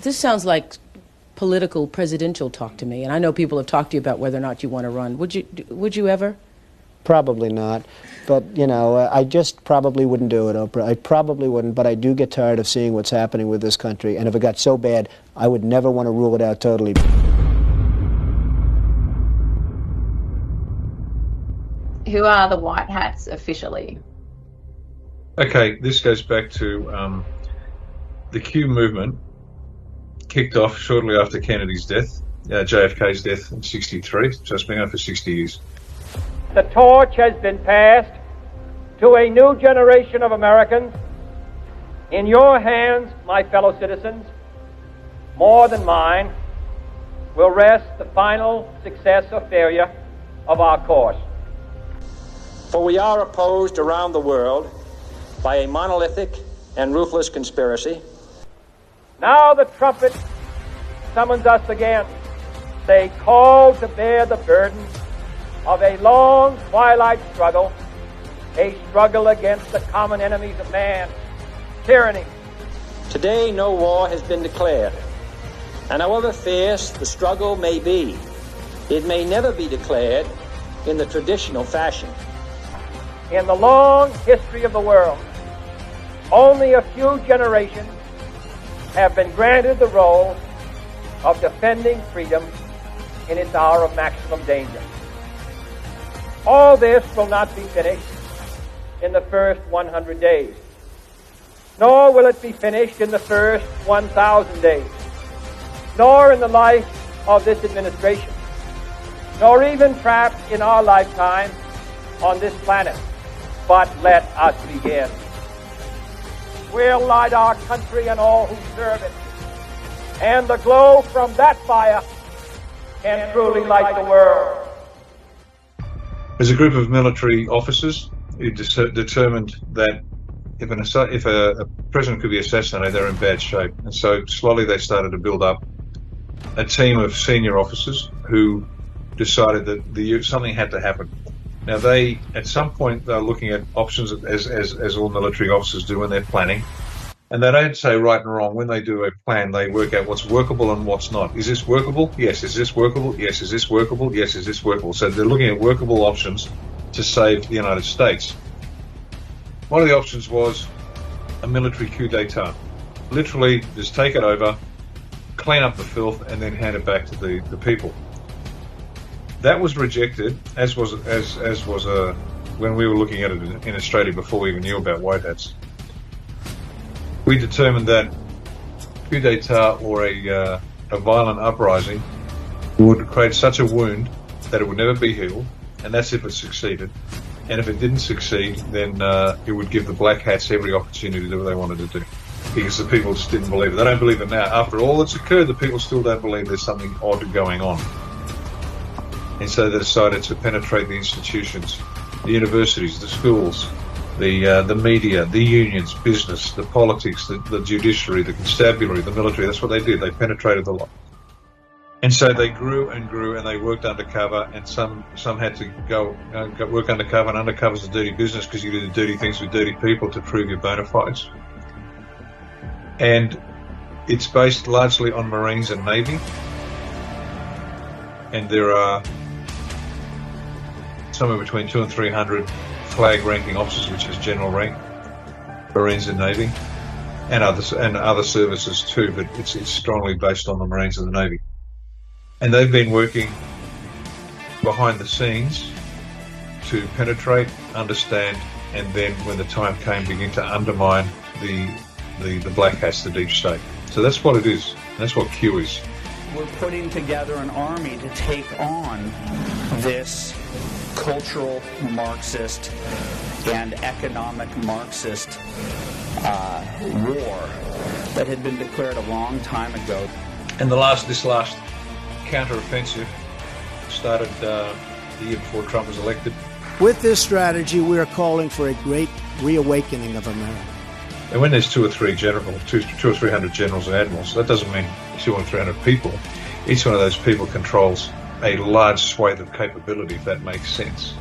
This sounds like political presidential talk to me, and I know people have talked to you about whether or not you want to run. Would you ever? Probably not, but I just probably wouldn't do it, Oprah. I probably wouldn't, but I do get tired of seeing what's happening with this country, and if it got so bad, I would never want to rule it out totally. Who are the white hats officially? Okay, this goes back to the Q movement. Kicked off shortly after Kennedy's death, JFK's death in '63, so it's been going for 60 years. The torch has been passed to a new generation of Americans. In your hands, my fellow citizens, more than mine, will rest the final success or failure of our course. For we are opposed around the world by a monolithic and ruthless conspiracy. Now the trumpet summons us again, say, call to bear the burden of a long twilight struggle, a struggle against the common enemies of man, tyranny. Today no war has been declared, and however fierce the struggle may be, it may never be declared in the traditional fashion. In the long history of the world, only a few generations have been granted the role of defending freedom in its hour of maximum danger. All this will not be finished in the first 100 days, nor will it be finished in the first 1,000 days, nor in the life of this administration, nor even perhaps in our lifetime on this planet. But let us begin. We'll light our country and all who serve it, and the glow from that fire can truly light the world. There's a group of military officers who determined that if a president could be assassinated, they're in bad shape. And so slowly they started to build up a team of senior officers who decided that something had to happen. Now at some point, they're looking at options as all military officers do when they're planning. And they don't say right and wrong. When they do a plan, they work out what's workable and what's not. Is this workable? Yes. Is this workable? Yes. Is this workable? Yes. Is this workable? So they're looking at workable options to save the United States. One of the options was a military coup d'etat. Literally, just take it over, clean up the filth, and then hand it back to the people. That was rejected, as was when we were looking at it in Australia before we even knew about white hats. We determined that coup d'etat or a violent uprising would create such a wound that it would never be healed, and that's if it succeeded. And if it didn't succeed, then it would give the black hats every opportunity to do what they wanted to do, because the people just didn't believe it. They don't believe it now. After all that's occurred, the people still don't believe there's something odd going on. And so they decided to penetrate the institutions, the universities, the schools, the media, the unions, business, the politics, the judiciary, the constabulary, the military. That's what they did. They penetrated the lot. And so they grew and grew, and they worked undercover, and some had to go work undercover, and undercover's a dirty business because you do the dirty things with dirty people to prove your bona fides. And it's based largely on Marines and Navy. And there are somewhere between 200 and 300 flag-ranking officers, which is general rank, Marines and Navy, and other services too, but it's strongly based on the Marines and the Navy. And they've been working behind the scenes to penetrate, understand, and then when the time came, begin to undermine the black hats, the deep state. So that's what it is. That's what Q is. We're putting together an army to take on this cultural Marxist and economic Marxist war that had been declared a long time ago. And this last counter-offensive started the year before Trump was elected. With this strategy, we are calling for a great reawakening of America. And when there's 200 or 300 generals and admirals, that doesn't mean 200 or 300 people. Each one of those people controls a large swathe of capability, if that makes sense.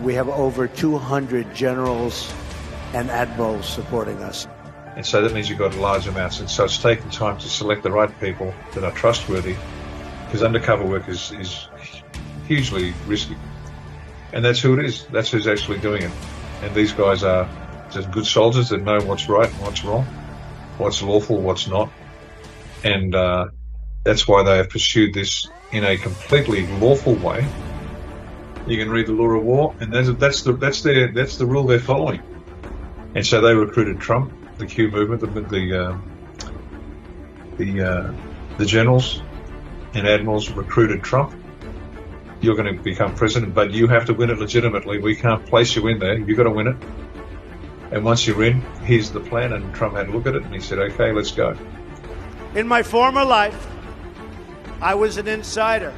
We have over 200 generals and admirals supporting us. And so that means you've got large amounts. And so it's taking time to select the right people that are trustworthy, because undercover work is hugely risky. And that's who it is. That's who's actually doing it. And these guys are just good soldiers that know what's right and what's wrong, what's lawful, what's not. And that's why they have pursued this in a completely lawful way. You can read the law of war, and that's the rule they're following. And so they recruited Trump, the Q movement, the generals and admirals recruited Trump. You're going to become president, but you have to win it legitimately. We can't place you in there. You've got to win it. And once you're in, here's the plan. And Trump had a look at it, and he said, okay, let's go. In my former life, I was an insider.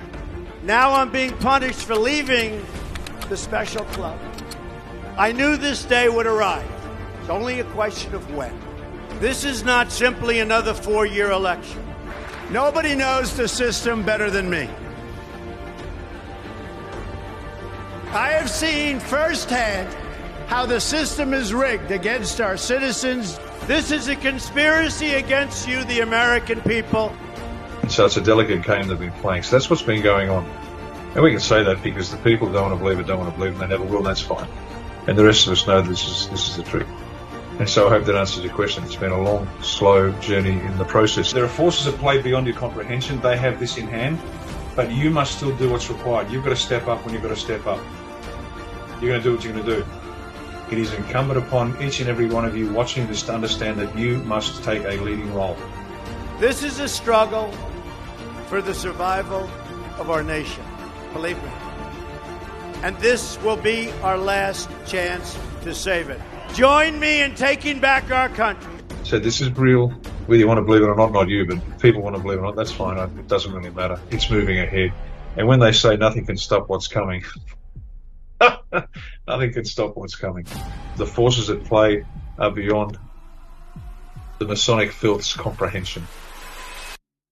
Now I'm being punished for leaving the special club. I knew this day would arrive. It's only a question of when. This is not simply another 4-year election. Nobody knows the system better than me. I have seen firsthand how the system is rigged against our citizens. This is a conspiracy against you, the American people. And so it's a delicate game they've been playing. So that's what's been going on. And we can say that because the people don't want to believe it, don't want to believe it, and they never will, and that's fine. And the rest of us know this is the truth. And so I hope that answers your question. It's been a long, slow journey in the process. There are forces at play beyond your comprehension. They have this in hand, but you must still do what's required. You've got to step up when you've got to step up. You're going to do what you're going to do. It is incumbent upon each and every one of you watching this to understand that you must take a leading role. This is a struggle for the survival of our nation. Believe me. And this will be our last chance to save it. Join me in taking back our country. So this is real. Whether you want to believe it or not, not you, but if people want to believe it or not, that's fine. It doesn't really matter. It's moving ahead. And when they say nothing can stop what's coming, nothing can stop what's coming. The forces at play are beyond the Masonic filth's comprehension.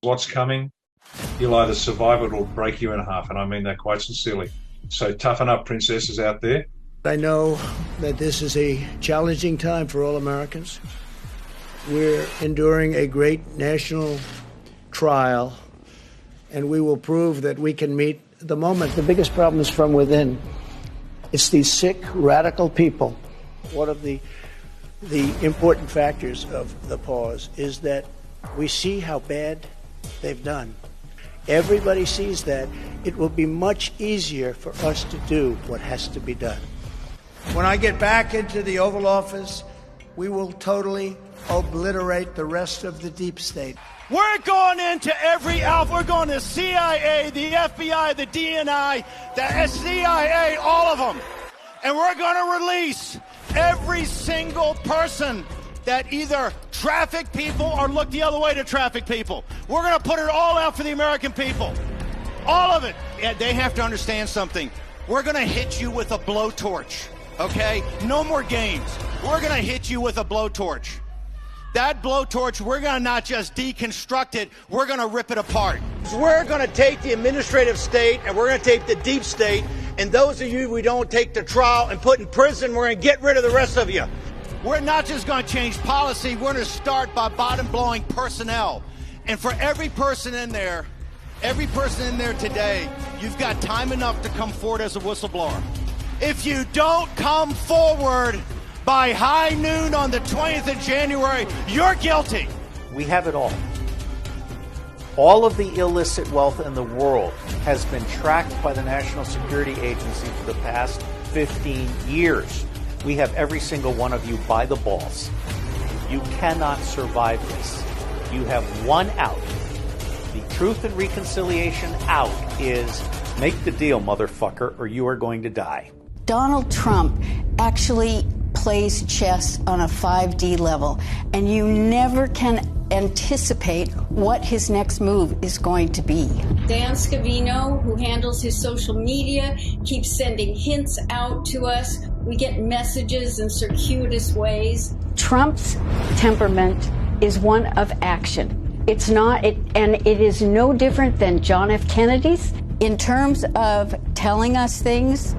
What's coming, you'll either survive it or break you in half, and I mean that quite sincerely. So toughen up, princesses out there. I know that this is a challenging time for all Americans. We're enduring a great national trial, and we will prove that we can meet the moment. The biggest problem is from within. It's these sick, radical people. One of the important factors of the pause is that we see how bad they've done. Everybody sees that. It will be much easier for us to do what has to be done. When I get back into the Oval Office, we will totally obliterate the rest of the deep state. We're going into every alpha. We're going to CIA, the FBI, the DNI, the CIA, all of them. And we're going to release every single person that either traffic people or look the other way to traffic people. We're going to put it all out for the American people. All of it. Yeah, they have to understand something. We're going to hit you with a blowtorch, okay? No more games. We're going to hit you with a blowtorch. That blowtorch, we're going to not just deconstruct it, we're going to rip it apart. We're going to take the administrative state and we're going to take the deep state, and those of you we don't take to trial and put in prison, we're going to get rid of the rest of you. We're not just going to change policy, we're going to start by bottom-blowing personnel. And for every person in there today, you've got time enough to come forward as a whistleblower. If you don't come forward by high noon on the 20th of January, you're guilty. We have it all. All of the illicit wealth in the world has been tracked by the National Security Agency for the past 15 years. We have every single one of you by the balls. You cannot survive this. You have one out. The Truth and Reconciliation out is make the deal, motherfucker, or you are going to die. Donald Trump actually plays chess on a 5D level, and you never can anticipate what his next move is going to be. Dan Scavino, who handles his social media, keeps sending hints out to us. We get messages in circuitous ways. Trump's temperament is one of action. It's not, and it is no different than John F. Kennedy's in terms of telling us things,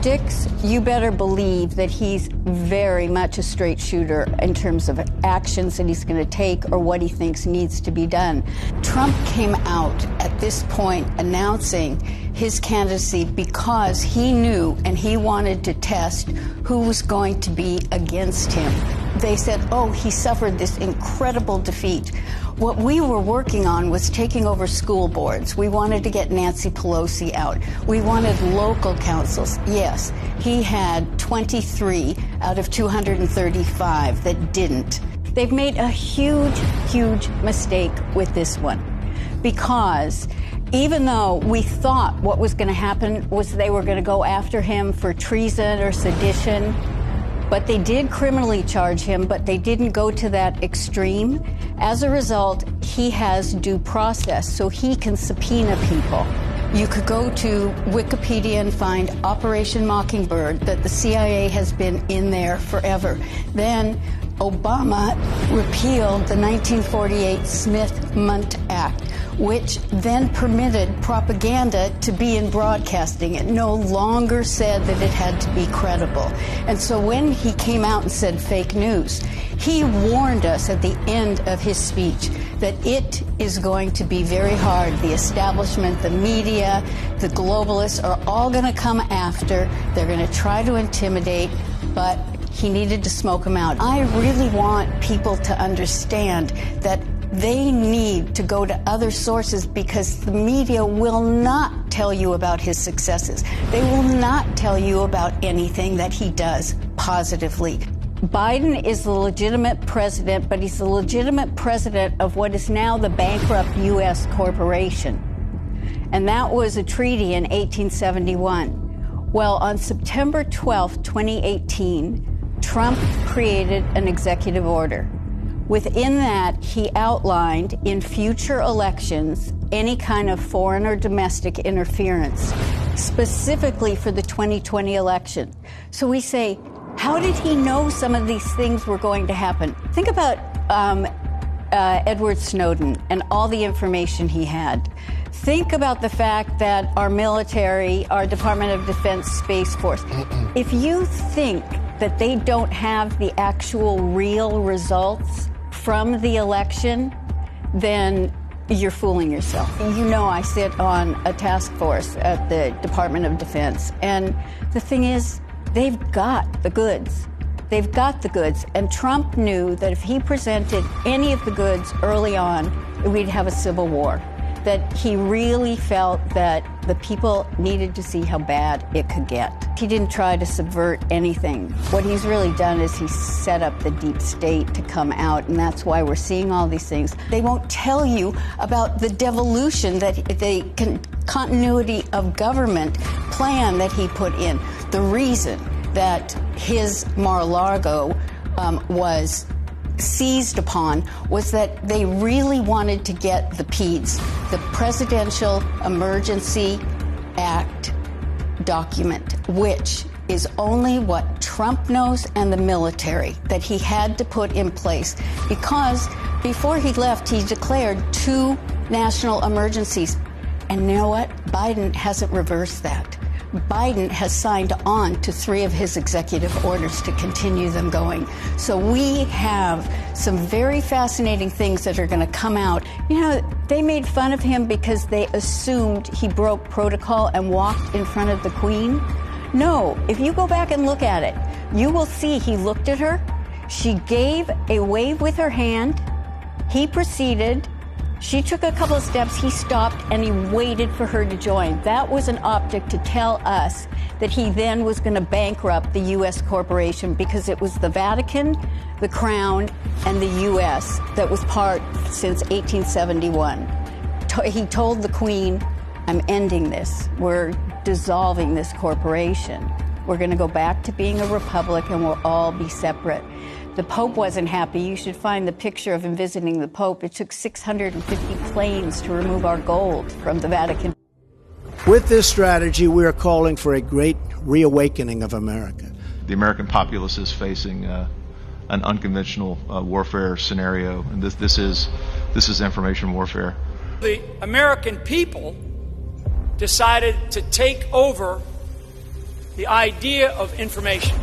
optics, you better believe that he's very much a straight shooter in terms of actions that he's going to take or what he thinks needs to be done. Trump came out at this point announcing his candidacy because he knew and he wanted to test who was going to be against him. They said, oh, he suffered this incredible defeat. What we were working on was taking over school boards. We wanted to get Nancy Pelosi out. We wanted local councils. Yes, he had 23 out of 235 that didn't. They've made a huge, huge mistake with this one because even though we thought what was going to happen was they were going to go after him for treason or sedition, but they did criminally charge him, but they didn't go to that extreme. As a result, he has due process, so he can subpoena people. You could go to Wikipedia and find Operation Mockingbird, that the CIA has been in there forever. Then Obama repealed the 1948 Smith-Mundt Act, which then permitted propaganda to be in broadcasting. It no longer said that it had to be credible. And so when he came out and said fake news, he warned us at the end of his speech that it is going to be very hard. The establishment, the media, the globalists are all going to come after. They're going to try to intimidate, but he needed to smoke them out. I really want people to understand that they need to go to other sources because the media will not tell you about his successes. They will not tell you about anything that he does positively. Biden is the legitimate president, but he's the legitimate president of what is now the bankrupt U.S. corporation. And that was a treaty in 1871. Well, on September 12, 2018, Trump created an executive order. Within that, he outlined in future elections any kind of foreign or domestic interference, specifically for the 2020 election. So we say, how did he know some of these things were going to happen? Think about Edward Snowden and all the information he had. Think about the fact that our military, our Department of Defense Space Force, if you think that they don't have the actual real results from the election, then you're fooling yourself. You know, I sit on a task force at the Department of Defense, and the thing is, they've got the goods. They've got the goods, and Trump knew that if he presented any of the goods early on, we'd have a civil war. That he really felt that the people needed to see how bad it could get. He didn't try to subvert anything. What he's really done is he's set up the deep state to come out, and that's why we're seeing all these things. They won't tell you about the devolution, that the continuity of government plan that he put in. The reason that his Mar-a-Lago was seized upon was that they really wanted to get the PEDS, the Presidential Emergency Act document, which is only what Trump knows and the military, that he had to put in place. Because before he left, he declared 2 national emergencies. And you know what? Biden hasn't reversed that. Biden has signed on to 3 of his executive orders to continue them going. So we have some very fascinating things that are going to come out. You know, they made fun of him because they assumed he broke protocol and walked in front of the Queen. No, if you go back and look at it, you will see he looked at her. She gave a wave with her hand. He proceeded. She took a couple of steps, he stopped, and he waited for her to join. That was an optic to tell us that he then was going to bankrupt the U.S. corporation, because it was the Vatican, the Crown, and the U.S. that was part since 1871. He told the Queen, I'm ending this. We're dissolving this corporation. We're going to go back to being a republic, and we'll all be separate. The Pope wasn't happy. You should find the picture of him visiting the Pope. It took 650 planes to remove our gold from the Vatican. With this strategy, we are calling for a great reawakening of America. The American populace is facing an unconventional warfare scenario, and this is information warfare. The American people decided to take over the idea of information.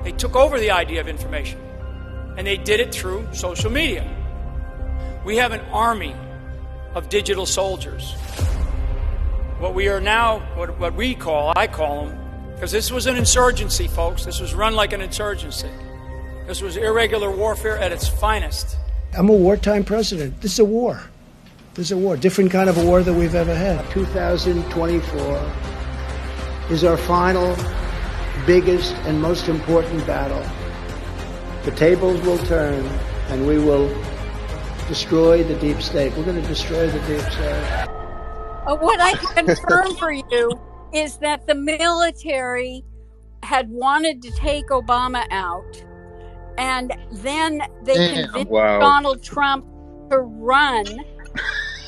They took over the idea of information, and they did it through social media. We have an army of digital soldiers. What we are now, what I call them, because this was an insurgency, folks. This was run like an insurgency. This was irregular warfare at its finest. I'm a wartime president. This is a war. This is a war, different kind of a war than we've ever had. 2024 is our final, biggest, and most important battle. The tables will turn, and we will destroy the deep state. We're going to destroy the deep state. What I can confirm for you is that the military had wanted to take Obama out, and then they convinced Donald Trump to run,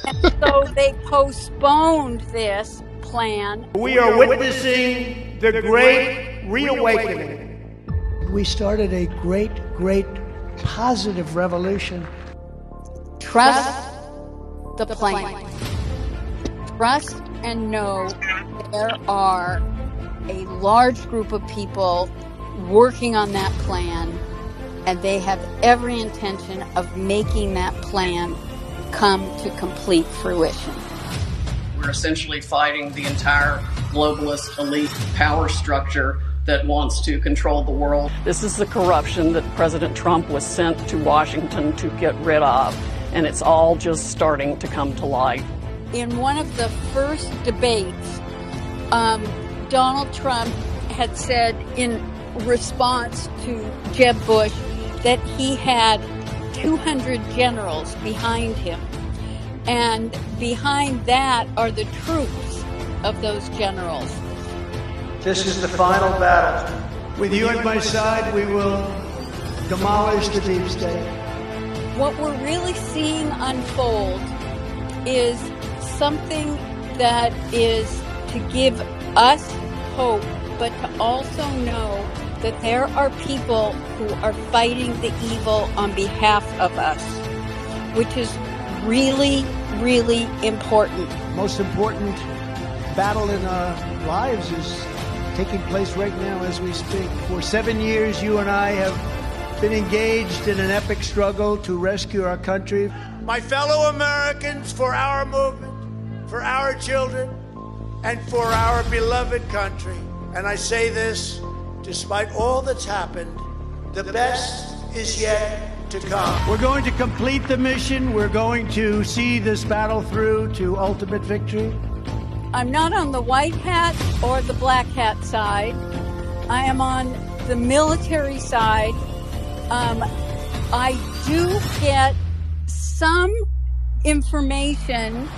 and so they postponed this plan. We are witnessing the great reawakening. We started a great, great positive revolution. Trust the plan. Trust and know there are a large group of people working on that plan, and they have every intention of making that plan come to complete fruition. We're essentially fighting the entire globalist elite power structure that wants to control the world. This is the corruption that President Trump was sent to Washington to get rid of, and it's all just starting to come to light. In one of the first debates, Donald Trump had said in response to Jeb Bush that he had 200 generals behind him. And behind that are the troops of those generals. This is the final battle. With you at my side, we will demolish the deep state. What we're really seeing unfold is something that is to give us hope, but to also know that there are people who are fighting the evil on behalf of us, which is really, really important. Most important battle in our lives is taking place right now as we speak. For 7 years, you and I have been engaged in an epic struggle to rescue our country. My fellow Americans, for our movement, for our children, and for our beloved country. And I say this, despite all that's happened, the best is yet to come. We're going to complete the mission. We're going to see this battle through to ultimate victory. I'm not on the white hat or the black hat side. I am on the military side. I do get some information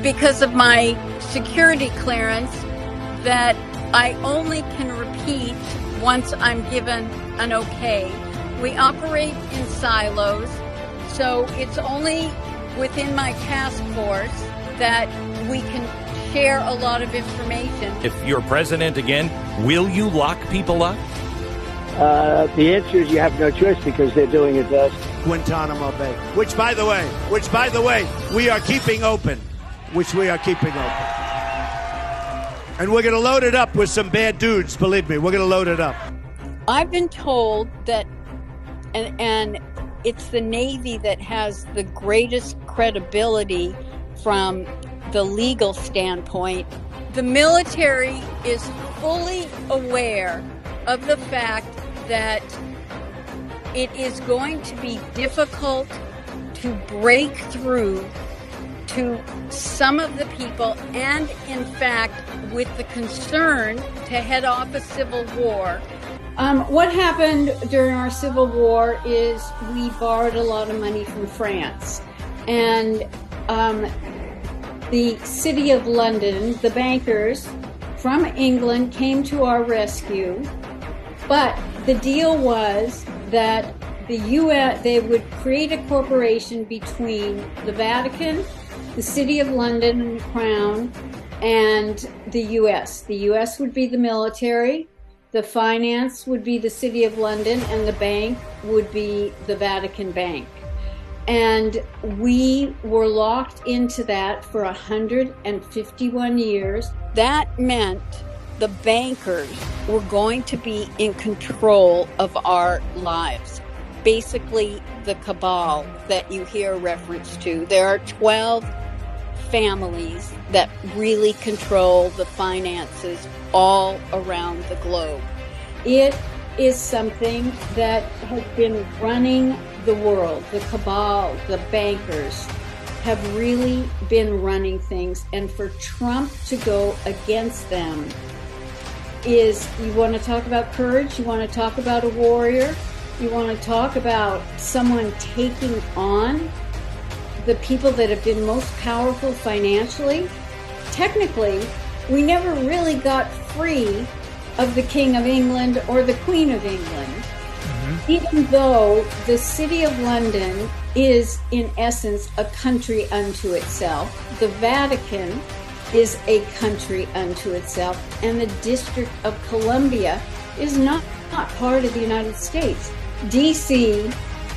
because of my security clearance that I only can repeat once I'm given an okay. We operate in silos, so it's only within my task force that we can share a lot of information. If you're president again, will you lock people up? The answer is you have no choice because they're doing it to us. Guantanamo Bay, which by the way, we are keeping open. And we're going to load it up with some bad dudes, believe me. We're going to load it up. I've been told that, and it's the Navy that has the greatest credibility from the legal standpoint. The military is fully aware of the fact that it is going to be difficult to break through to some of the people, and in fact, with the concern to head off a civil war. What happened during our Civil War is we borrowed a lot of money from France. And the City of London, the bankers from England, came to our rescue. But the deal was that the U.S., they would create a corporation between the Vatican, the City of London and the Crown, and the U.S. The U.S. would be the military, the finance would be the City of London, and the bank would be the Vatican Bank. And we were locked into that for 151 years. That meant the bankers were going to be in control of our lives. Basically, the cabal that you hear reference to. There are 12 families that really control the finances all around the globe. It is something that has been running the world. The cabal, the bankers have really been running things. And for Trump to go against them is, you want to talk about courage? You want to talk about a warrior? You want to talk about someone taking on the people that have been most powerful financially? Technically, we never really got free of the King of England or the Queen of England, even though the City of London is, in essence, a country unto itself. The Vatican is a country unto itself, and the District of Columbia is not part of the United States. D.C.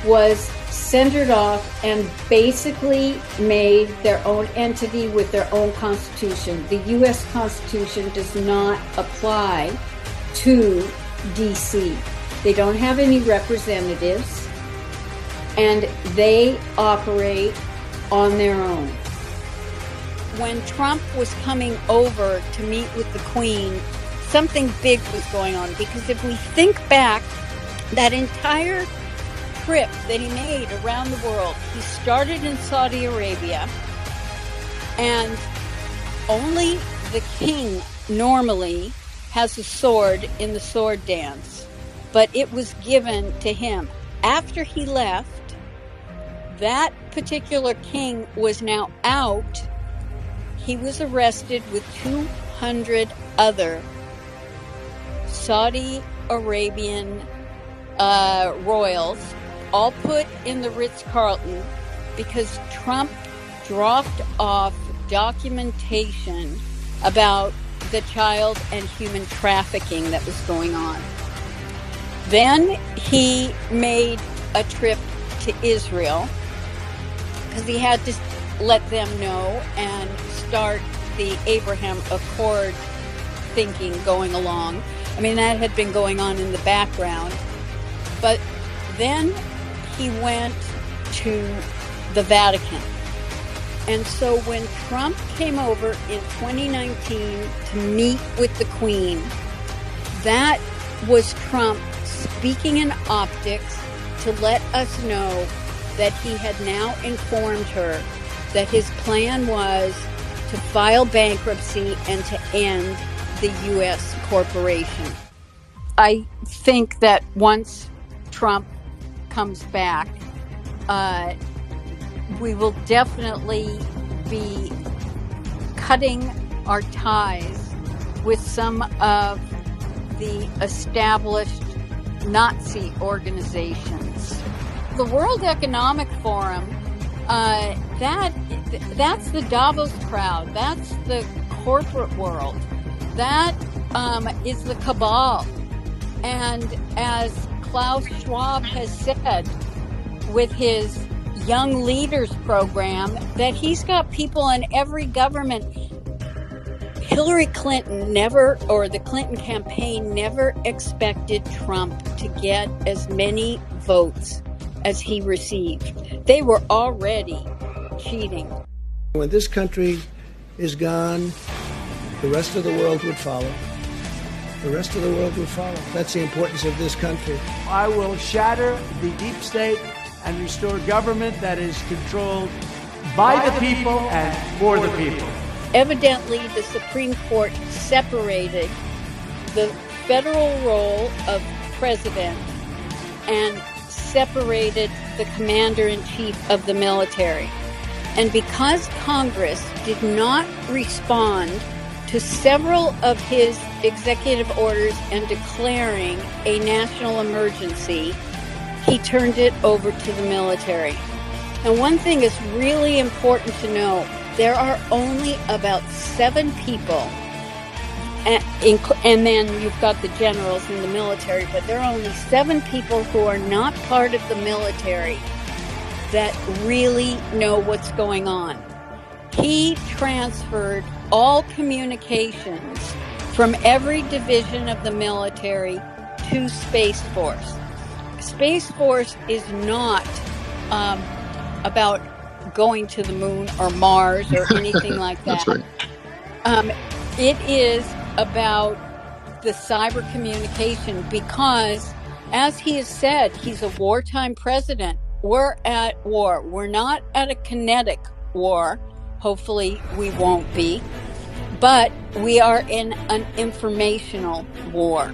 was centered off and basically made their own entity with their own constitution. The U.S. Constitution does not apply to D.C. They don't have any representatives, and they operate on their own. When Trump was coming over to meet with the Queen, something big was going on, because if we think back, that entire trip that he made around the world, he started in Saudi Arabia, and only the king normally has a sword in the sword dance, but it was given to him. After he left, that particular king was now out. He was arrested with 200 other Saudi Arabian royals, all put in the Ritz-Carlton because Trump dropped off documentation about the child and human trafficking that was going on. Then he made a trip to Israel because he had to let them know and start the Abraham Accord thinking going along. I mean, that had been going on in the background. But then he went to the Vatican. And so when Trump came over in 2019 to meet with the Queen, that was Trump speaking in optics to let us know that he had now informed her that his plan was to file bankruptcy and to end the U.S. corporation. I think that once Trump comes back, we will definitely be cutting our ties with some of the established Nazi organizations. The World Economic Forum, that's the Davos crowd. That's the corporate world. That is the cabal. And as Klaus Schwab has said with his Young Leaders program, that he's got people in every government. Hillary Clinton never, or the Clinton campaign never expected Trump to get as many votes as he received. They were already cheating. When this country is gone, the rest of the world would follow. The rest of the world would follow. That's the importance of this country. I will shatter the deep state and restore government that is controlled by the people and for the people. Evidently, the Supreme Court separated the federal role of president and separated the commander-in-chief of the military. And because Congress did not respond to several of his executive orders and declaring a national emergency, he turned it over to the military. And one thing is really important to know. There are only about 7 people, and then you've got the generals in the military, but there are only 7 people who are not part of the military that really know what's going on. He transferred all communications from every division of the military to Space Force. Space Force is not about going to the moon or Mars or anything like that. That's right. It is about the cyber communication because, as he has said, he's a wartime president. We're at war. We're not at a kinetic war. Hopefully we won't be. But we are in an informational war.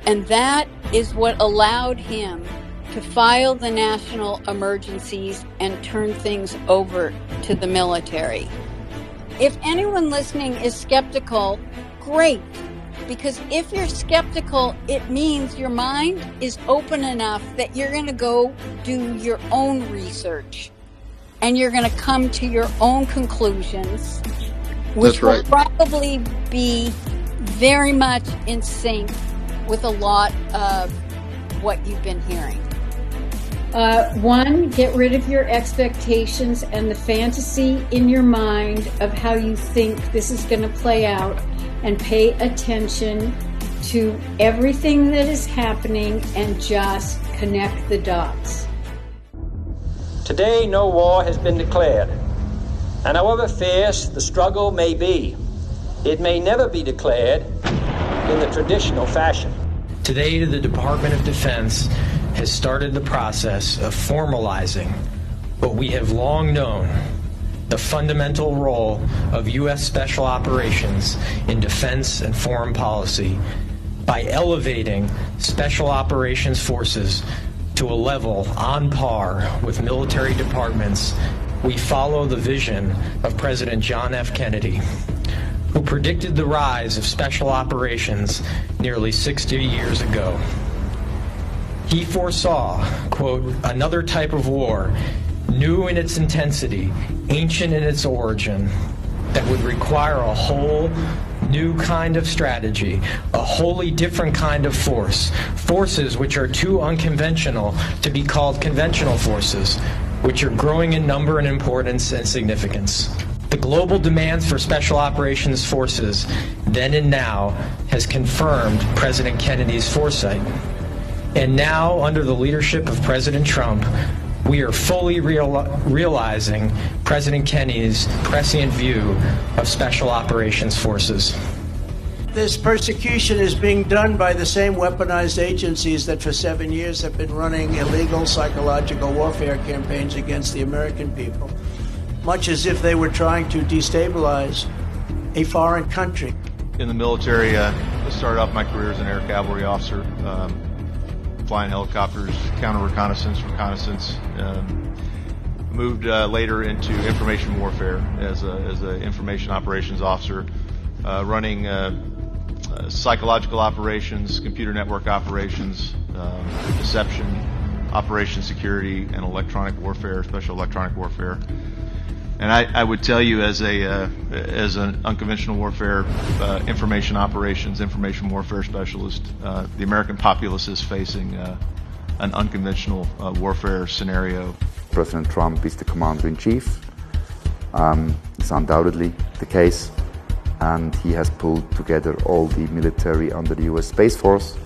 And that is what allowed him to file the national emergencies and turn things over to the military. If anyone listening is skeptical, great. Because if you're skeptical, it means your mind is open enough that you're going to go do your own research and you're going to come to your own conclusions, which will probably be very much in sync with a lot of what you've been hearing. One, get rid of your expectations and the fantasy in your mind of how you think this is going to play out, and pay attention to everything that is happening and just connect the dots. Today, no war has been declared, and however fierce the struggle may be, it may never be declared in the traditional fashion. Today, the Department of Defense has started the process of formalizing what we have long known, the fundamental role of U.S. Special Operations in defense and foreign policy by elevating Special Operations forces to a level on par with military departments. We follow the vision of President John F. Kennedy, who predicted the rise of Special Operations nearly 60 years ago. He foresaw, quote, another type of war, new in its intensity, ancient in its origin, that would require a whole new kind of strategy, a wholly different kind of force, forces which are too unconventional to be called conventional forces, which are growing in number and importance and significance. The global demands for Special Operations forces, then and now, has confirmed President Kennedy's foresight. And now, under the leadership of President Trump, we are fully realizing President Kennedy's prescient view of Special Operations forces. This persecution is being done by the same weaponized agencies that for 7 years have been running illegal psychological warfare campaigns against the American people, much as if they were trying to destabilize a foreign country. In the military, I started off my career as an air cavalry officer, flying helicopters, counter-reconnaissance, reconnaissance. Moved later into information warfare as a information operations officer, running psychological operations, computer network operations, deception, operation security, and electronic warfare, special electronic warfare. And I would tell you, as an unconventional warfare, information operations, information warfare specialist, the American populace is facing an unconventional warfare scenario. President Trump is the commander-in-chief. It's undoubtedly the case, and he has pulled together all the military under the U.S. Space Force.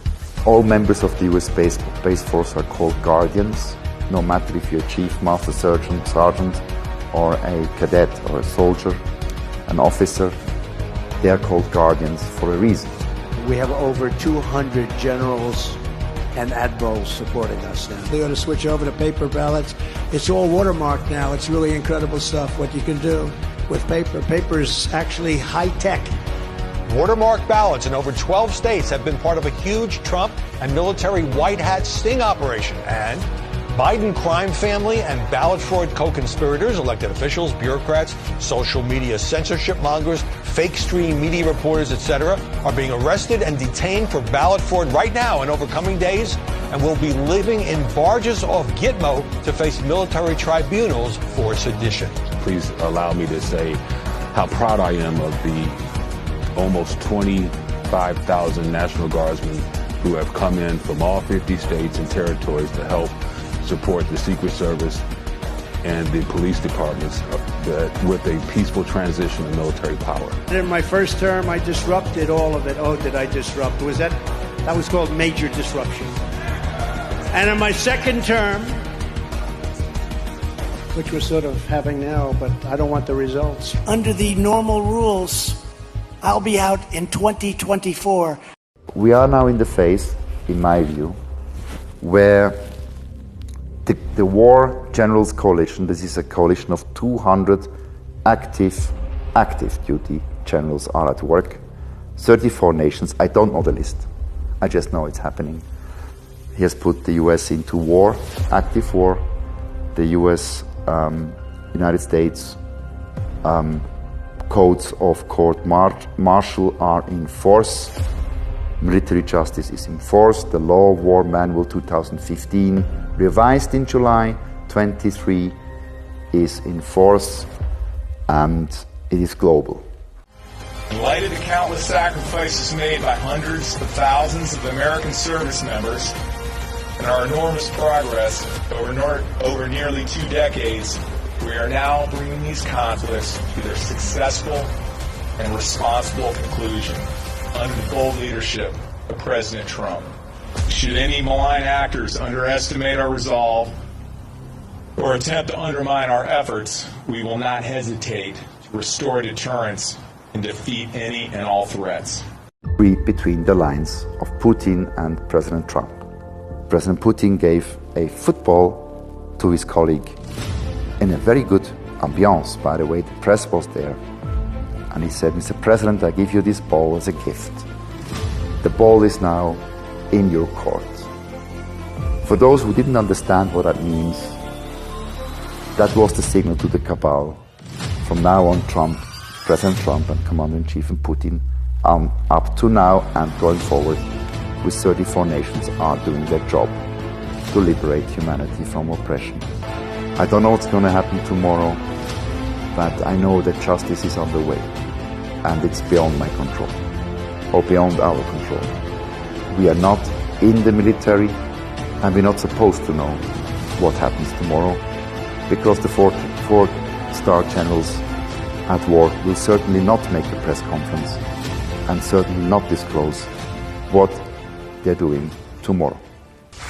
All members of the U.S. Space Force are called guardians, no matter if you're a chief, master sergeant, or a cadet or a soldier, an officer. They are called guardians for a reason. We have over 200 generals and admirals supporting us now. They're going to switch over to paper ballots. It's all watermarked now. It's really incredible stuff what you can do with paper. Paper is actually high tech. Watermark ballots in over 12 states have been part of a huge Trump and military white hat sting operation. And Biden crime family and ballot fraud co-conspirators, elected officials, bureaucrats, social media censorship mongers, fake stream media reporters, etc., are being arrested and detained for ballot fraud right now and over coming days, and will be living in barges off Gitmo to face military tribunals for sedition. Please allow me to say how proud I am of the almost 25,000 National Guardsmen who have come in from all 50 states and territories to help support the Secret Service and the police departments with a peaceful transition of military power. In my first term, I disrupted all of it. Oh, did I disrupt? That was called major disruption. And in my second term, which we're sort of having now, but I don't want the results. Under the normal rules, I'll be out in 2024. We are now in the phase, in my view, where the War Generals Coalition, this is a coalition of 200 active duty generals are at work, 34 nations. I don't know the list. I just know it's happening. He has put the US into war, active war. The US, United States codes of court martial are in force. Military justice is in force. The Law of War Manual 2015, revised in July 23, is in force, and it is global. In light of the countless sacrifices made by hundreds of thousands of American service members and our enormous progress over nearly 2 decades, we are now bringing these conflicts to their successful and responsible conclusion under the bold leadership of President Trump. Should any malign actors underestimate our resolve or attempt to undermine our efforts, we will not hesitate to restore deterrence and defeat any and all threats. Read between the lines of Putin and President Trump. President Putin gave a football to his colleague in a very good ambiance, by the way. The press was there. And he said, Mr. President, I give you this ball as a gift. The ball is now in your court. For those who didn't understand what that means, that was the signal to the cabal. From now on, President Trump and Commander-in-Chief and Putin, up to now and going forward, with 34 nations, are doing their job to liberate humanity from oppression. I don't know what's going to happen tomorrow, but I know that justice is on the way, and it's beyond my control, or beyond our control. We are not in the military, and we're not supposed to know what happens tomorrow, because the four-star generals at war will certainly not make a press conference, and certainly not disclose what they're doing tomorrow.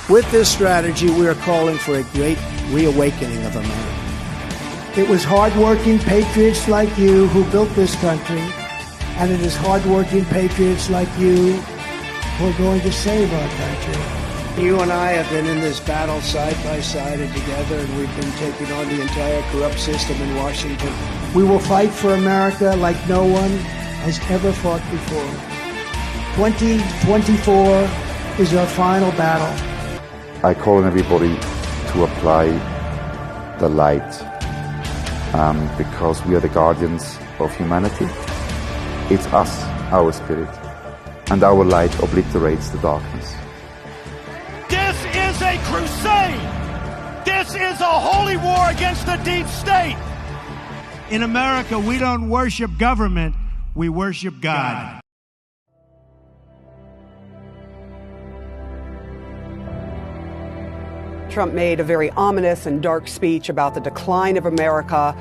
With this strategy, we are calling for a great reawakening of America. It was hardworking patriots like you who built this country, and it is hardworking patriots like you who are going to save our country. You and I have been in this battle side by side and together, and we've been taking on the entire corrupt system in Washington. We will fight for America like no one has ever fought before. 2024 is our final battle. I call on everybody to apply the light, because we are the guardians of humanity. It's us, our spirit, and our light obliterates the darkness. This is a crusade. This is a holy war against the deep state. In America, we don't worship government, we worship God. Trump made a very ominous and dark speech about the decline of America,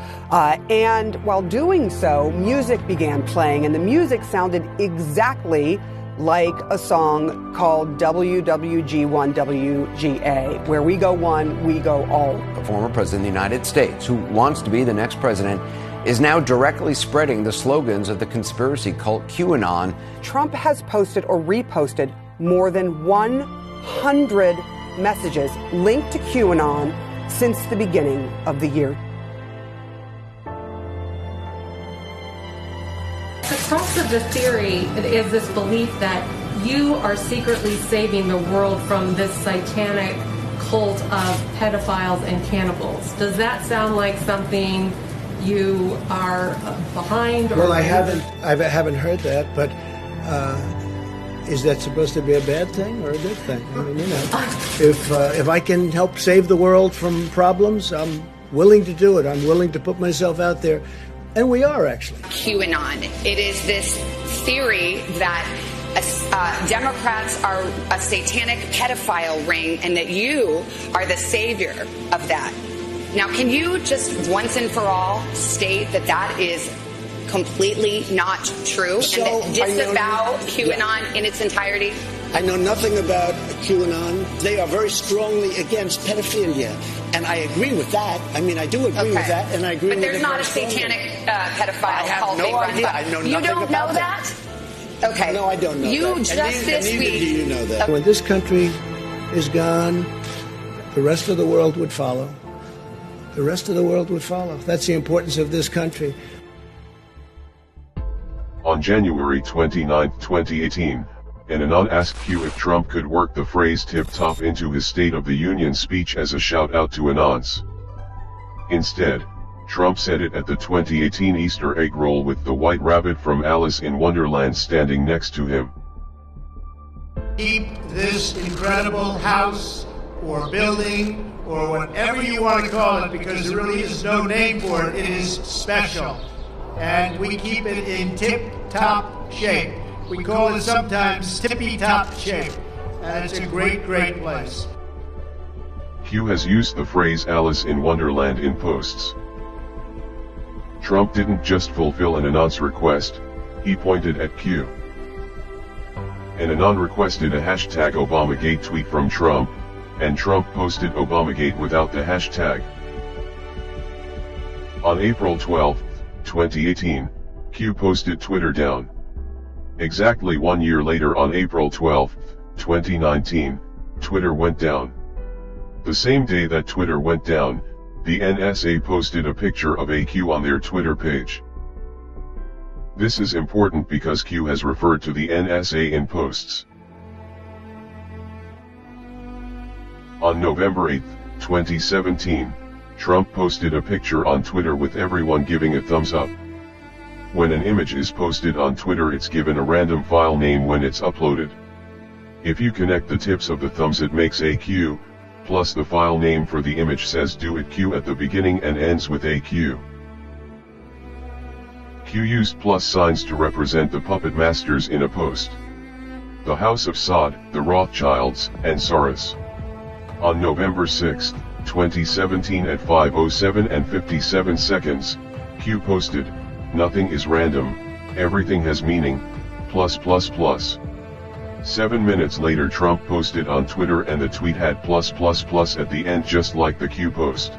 and while doing so, music began playing, and the music sounded exactly like a song called WWG1WGA, where we go one, we go all. The former president of the United States, who wants to be the next president, is now directly spreading the slogans of the conspiracy cult QAnon. Trump has posted or reposted more than 100 messages linked to QAnon since the beginning of the year. The crux of the theory is this belief that you are secretly saving the world from this satanic cult of pedophiles and cannibals. Does that sound like something you are behind? Or well, I haven't heard that, but is that supposed to be a bad thing or a good thing? I mean, you know, if I can help save the world from problems, I'm willing to do it. I'm willing to put myself out there. And we are, actually. QAnon. It is this theory that Democrats are a satanic pedophile ring and that you are the savior of that. Now, can you just once and for all state that that is completely not true and disavow QAnon in its entirety? I know nothing about QAnon. They are very strongly against pedophilia. And I agree with that. I mean, I do agree with that, and I agree with it. But there's not a satanic pedophile cult being run by. I know nothing You don't about know that? Okay. No, I don't know you that. Just this neither week. do you know that. When this country is gone, the rest of the world would follow. The rest of the world would follow. That's the importance of this country. On January 29, 2018, an anon asked Q if Trump could work the phrase tip-top into his State of the Union speech as a shout-out to anons. Instead, Trump said it at the 2018 Easter egg roll with the white rabbit from Alice in Wonderland standing next to him. Keep this incredible house or building or whatever you want to call it, because there really is no name for it. It is special. And we keep it in tip-top shape. We call it sometimes tippy-top shape. And it's a great, great place. Q has used the phrase Alice in Wonderland in posts. Trump didn't just fulfill an anon's request, he pointed at Q. An anon requested a hashtag Obamagate tweet from Trump, and Trump posted Obamagate without the hashtag. On April 12, 2018, Q posted Twitter down. Exactly 1 year later on April 12, 2019, Twitter went down. The same day that Twitter went down, the NSA posted a picture of a Q on their Twitter page. This is important because Q has referred to the NSA in posts. On November 8, 2017, Trump posted a picture on Twitter with everyone giving a thumbs up. When an image is posted on Twitter, it's given a random file name when it's uploaded. If you connect the tips of the thumbs, it makes a Q, plus the file name for the image says do it Q at the beginning and ends with a Q. Q used plus signs to represent the puppet masters in a post. The House of Saud, the Rothschilds, and Soros. On November 6, 2017 at 5:07 and 57 seconds, Q posted, "Nothing is random, everything has meaning, plus plus plus." 7 minutes later Trump posted on Twitter and the tweet had plus plus plus at the end just like the Q post.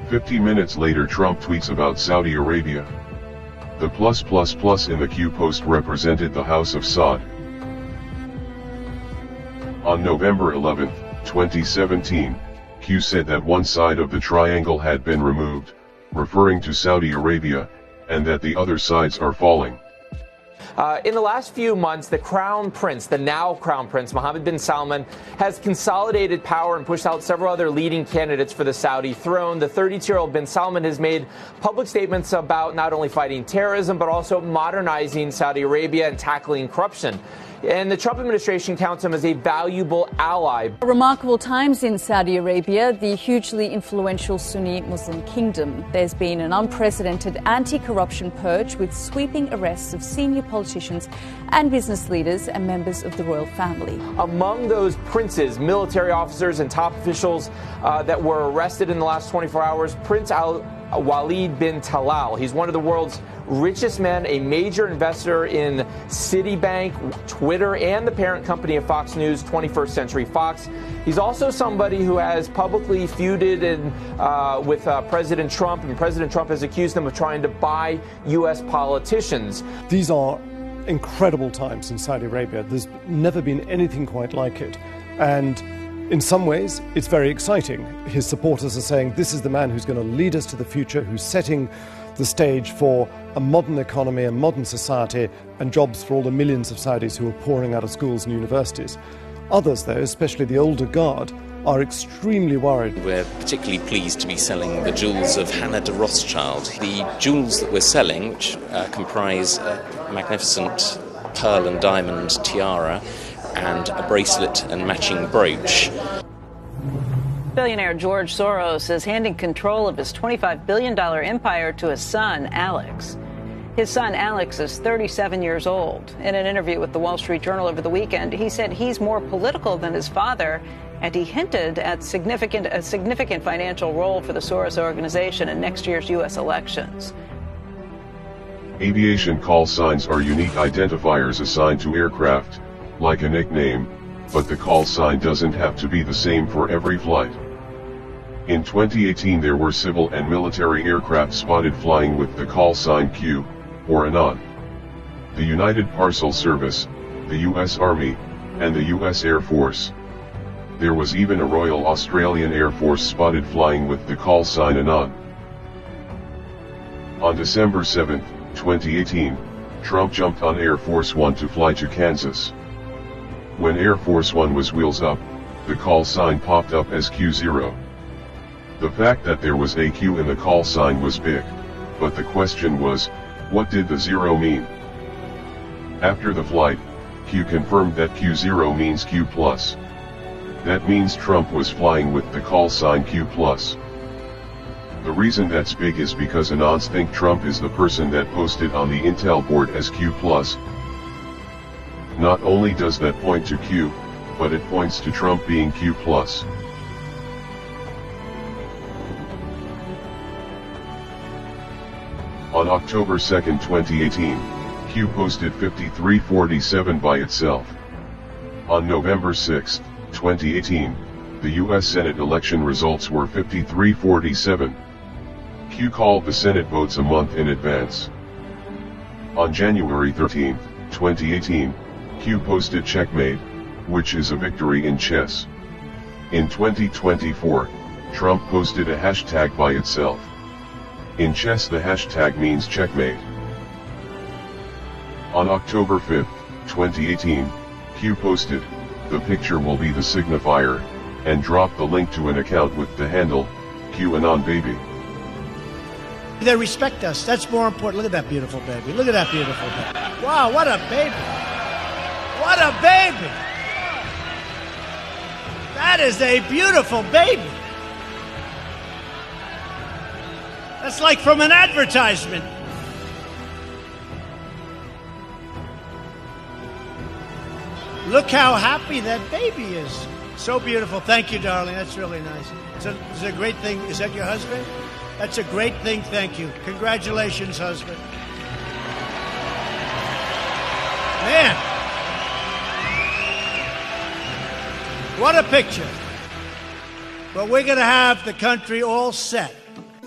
50 minutes later Trump tweets about Saudi Arabia. The plus plus plus in the Q post represented the House of Saud. On November 11, 2017, Q said that one side of the triangle had been removed, referring to Saudi Arabia, and that the other sides are falling. In the last few months, the Crown Prince, the now Crown Prince, Mohammed bin Salman, has consolidated power and pushed out several other leading candidates for the Saudi throne. The 32-year-old bin Salman has made public statements about not only fighting terrorism, but also modernizing Saudi Arabia and tackling corruption. And the Trump administration counts him as a valuable ally. Remarkable times in Saudi Arabia, the hugely influential Sunni Muslim kingdom. There's been an unprecedented anti-corruption purge with sweeping arrests of senior politicians and business leaders and members of the royal family. Among those princes, military officers and top officials that were arrested in the last 24 hours, Prince Walid bin Talal. He's one of the world's richest men, a major investor in Citibank, Twitter, and the parent company of Fox News, 21st Century Fox. He's also somebody who has publicly feuded with President Trump, and President Trump has accused him of trying to buy U.S. politicians. These are incredible times in Saudi Arabia. There's never been anything quite like it. And in some ways, it's very exciting. His supporters are saying this is the man who's going to lead us to the future, who's setting the stage for a modern economy, a modern society, and jobs for all the millions of Saudis who are pouring out of schools and universities. Others, though, especially the older guard, are extremely worried. We're particularly pleased to be selling the jewels of Hannah de Rothschild. The jewels that we're selling, which comprise a magnificent pearl and diamond tiara and a bracelet and matching brooch. Billionaire George Soros is handing control of his $25 billion empire to his son, Alex. His son, Alex, is 37 years old. In an interview with the Wall Street Journal over the weekend, he said he's more political than his father And he hinted at a significant financial role for the Soros organization in next year's U.S. elections. Aviation call signs are unique identifiers assigned to aircraft, like a nickname, but the call sign doesn't have to be the same for every flight. In 2018 there were civil and military aircraft spotted flying with the call sign Q, or anon. The United Parcel Service, the U.S. Army, and the U.S. Air Force. There was even a Royal Australian Air Force spotted flying with the call sign anon. On December 7, 2018, Trump jumped on Air Force One to fly to Kansas. When Air Force One was wheels up, the call sign popped up as Q0. The fact that there was a Q in the call sign was big, but the question was, what did the zero mean? After the flight, Q confirmed that Q0 means Q+. That means Trump was flying with the call sign Q+. The reason that's big is because anons think Trump is the person that posted on the Intel board as Q+. Not only does that point to Q, but it points to Trump being Q+. On October 2, 2018, Q posted 5347 by itself. On November 6, 2018, the U.S. Senate election results were 5347. Q called the Senate votes a month in advance. On January 13, 2018, Q posted checkmate, which is a victory in chess. In 2024, Trump posted a hashtag by itself. In chess the hashtag means checkmate. On October 5, 2018, Q posted, "The picture will be the signifier," and dropped the link to an account with the handle, QAnon Baby. They respect us. That's more important. Look at that beautiful baby. Look at that beautiful baby. Wow, what a baby. What a baby. That is a beautiful baby. That's like from an advertisement. Look how happy that baby is. So beautiful. Thank you, darling. That's really nice. It's a great thing. Is that your husband? That's a great thing. Thank you. Congratulations, husband. Man. What a picture. But we're going to have the country all set.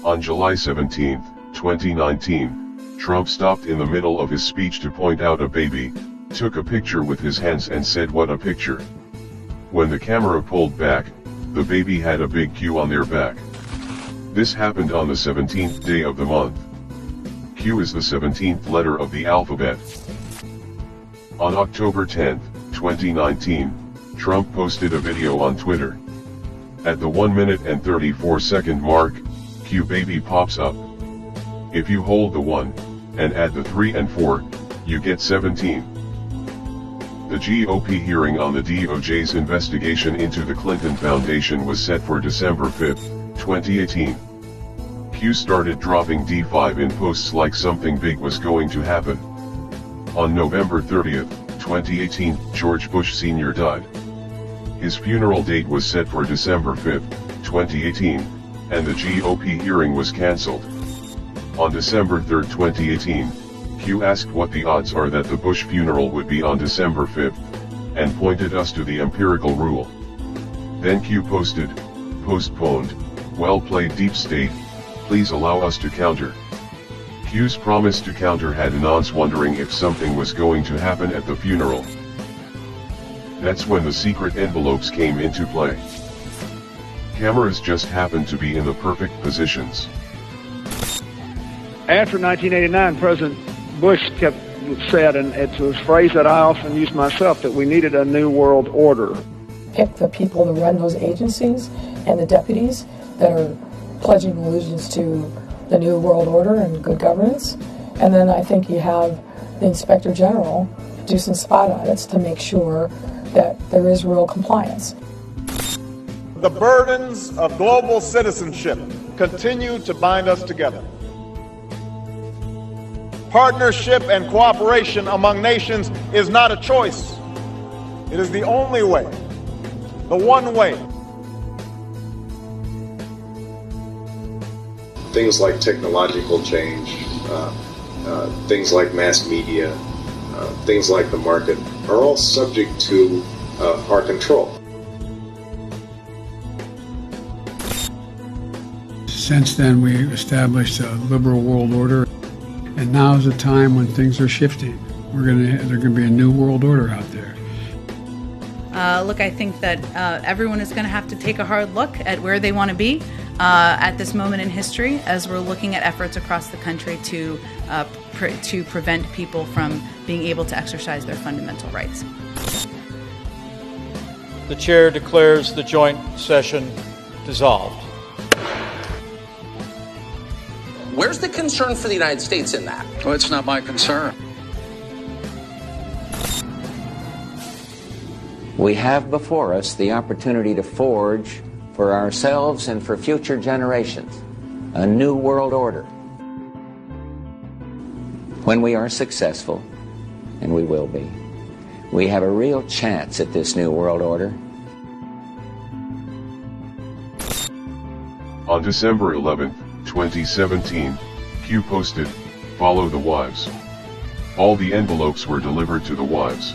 On July 17, 2019, Trump stopped in the middle of his speech to point out a baby, took a picture with his hands and said, "What a picture." When the camera pulled back, the baby had a big Q on their back. This happened on the 17th day of the month. Q is the 17th letter of the alphabet. On October 10, 2019, Trump posted a video on Twitter. At the 1 minute and 34 second mark, Q baby pops up. If you hold the 1, and add the 3 and 4, you get 17. The GOP hearing on the DOJ's investigation into the Clinton Foundation was set for December 5, 2018. Q started dropping D5 in posts like something big was going to happen. On November 30, 2018, George Bush Sr. died. His funeral date was set for December 5, 2018, and the GOP hearing was cancelled. On December 3, 2018, Q asked what the odds are that the Bush funeral would be on December 5, and pointed us to the empirical rule. Then Q posted, "Postponed, well played Deep State, please allow us to counter." Q's promise to counter had anons wondering if something was going to happen at the funeral. That's when the secret envelopes came into play. Cameras just happened to be in the perfect positions. After 1989, President Bush said, and it's a phrase that I often use myself, that we needed a new world order. Pick the people to run those agencies and the deputies that are pledging allegiance to the new world order and good governance. And then I think you have the Inspector General do some spot audits to make sure that there is real compliance. The burdens of global citizenship continue to bind us together. Partnership and cooperation among nations is not a choice. It is the only way the one way. Things like technological change, things like mass media, things like the market are all subject to our control. Since then, we established a liberal world order, and now is a time when things are shifting. There's going to be a new world order out there. Look, I think that everyone is going to have to take a hard look at where they want to be at this moment in history, as we're looking at efforts across the country to prevent people from being able to exercise their fundamental rights. The chair declares the joint session dissolved. Where's the concern for the United States in that? Well, it's not my concern. We have before us the opportunity to forge for ourselves and for future generations a new world order. When we are successful, and we will be, we have a real chance at this new world order. On December 11, 2017, Q posted, "Follow the wives." All the envelopes were delivered to the wives.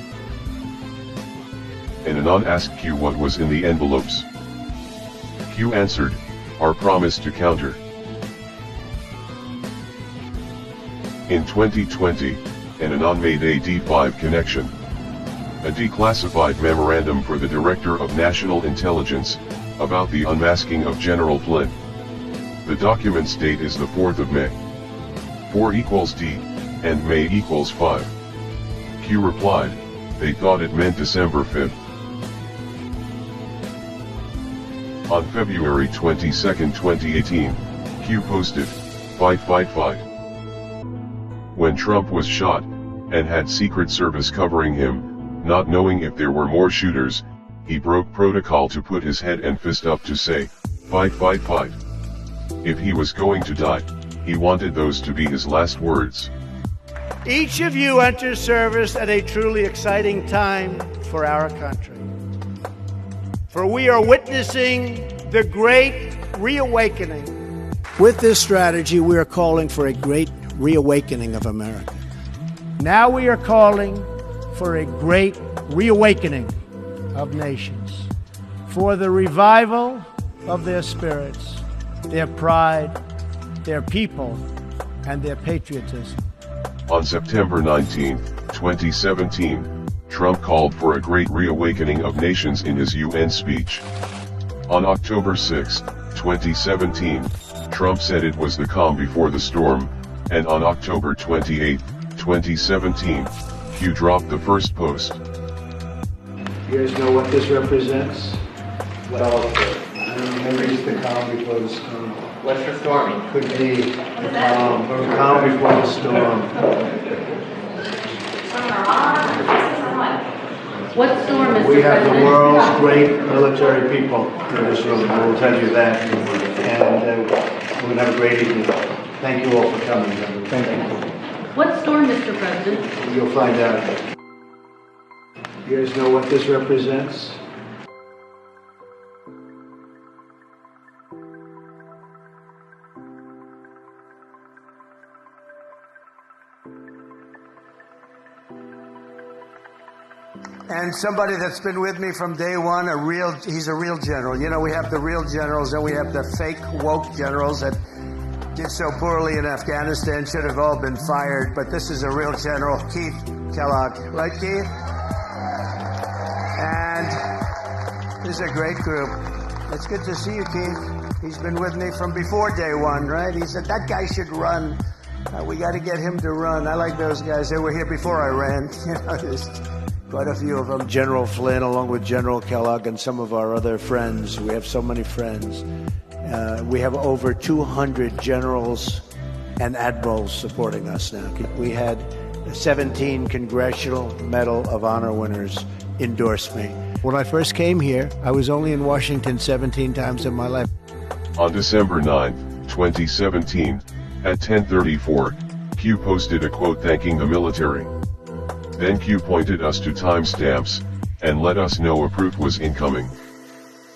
An anon asked Q what was in the envelopes. Q answered, "Our promise to counter." In 2020, an anon made a D5 connection. A declassified memorandum for the Director of National Intelligence, about the unmasking of General Flynn. The document's date is the 4th of May. 4 equals D, and May equals 5. Q replied, they thought it meant December 5th. On February 22, 2018, Q posted, "Fight, fight, fight." When Trump was shot, and had Secret Service covering him, not knowing if there were more shooters, he broke protocol to put his head and fist up to say, "Fight, fight, fight." If he was going to die, he wanted those to be his last words. Each of you enters service at a truly exciting time for our country. For we are witnessing the great reawakening. With this strategy, we are calling for a great reawakening of America. Now we are calling for a great reawakening of nations, for the revival of their spirits, their pride, their people, and their patriotism. On September 19, 2017, Trump called for a great reawakening of nations in his UN speech. On October 6, 2017, Trump said it was the calm before the storm, and on October 28, 2017, Q dropped the first post. You guys know what this represents? Well, I don't know, maybe it's the calm before the storm. What's the storming? Could be the calm before the storm. What storm is We have the President? world's great military people in this room, I will tell you that. And we're going to have a great evening. Thank you all for coming. Thank you. What storm, Mr. President? You'll find out. You guys know what this represents? And somebody that's been with me from day one, he's a real general. You know, we have the real generals and we have the fake woke generals that did so poorly in Afghanistan, should have all been fired, but this is a real general, Keith Kellogg. Right, Keith? And this is a great group. It's good to see you, Keith. He's been with me from before day one, right? He said, that guy should run. We got to get him to run. I like those guys. They were here before I ran. You know, there's quite a few of them. General Flynn, along with General Kellogg and some of our other friends. We have so many friends. We have over 200 generals and admirals supporting us now. We had 17 Congressional Medal of Honor winners endorse me. When I first came here, I was only in Washington 17 times in my life. On December 9, 2017, at 10:34, Q posted a quote thanking the military. Then Q pointed us to timestamps, and let us know a proof was incoming.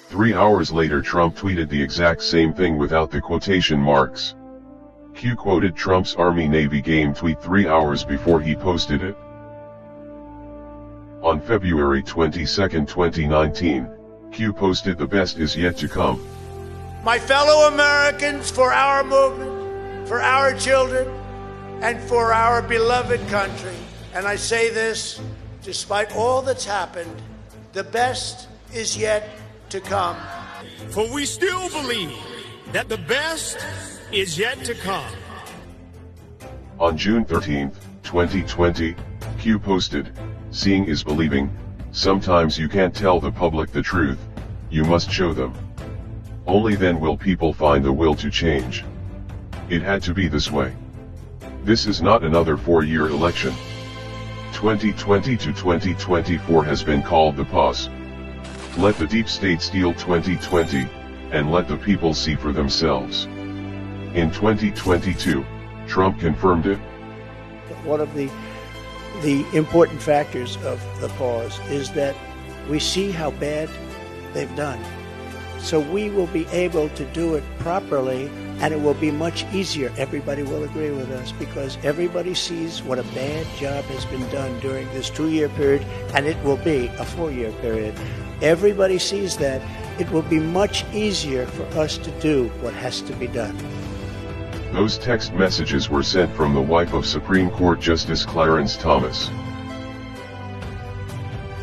3 hours later Trump tweeted the exact same thing without the quotation marks. Q quoted Trump's Army-Navy game tweet 3 hours before he posted it. On February 22, 2019, Q posted "The best is yet to come." My fellow Americans, for our movement, for our children, and for our beloved country, and I say this despite all that's happened, the best is yet to come. For we still believe that the best is yet to come. On June 13, 2020, Q posted, "Seeing is believing. Sometimes you can't tell the public the truth, you must show them. Only then will people find the will to change. It had to be this way. This is not another 4-year election. 2020 to 2024 has been called the pause. Let the deep state steal 2020, and let the people see for themselves." In 2022, Trump confirmed it. One of the important factors of the pause is that we see how bad they've done. So we will be able to do it properly, and it will be much easier. Everybody will agree with us because everybody sees what a bad job has been done during this 2-year period, and it will be a 4-year period. Everybody sees that. It will be much easier for us to do what has to be done. Those text messages were sent from the wife of Supreme Court Justice Clarence Thomas.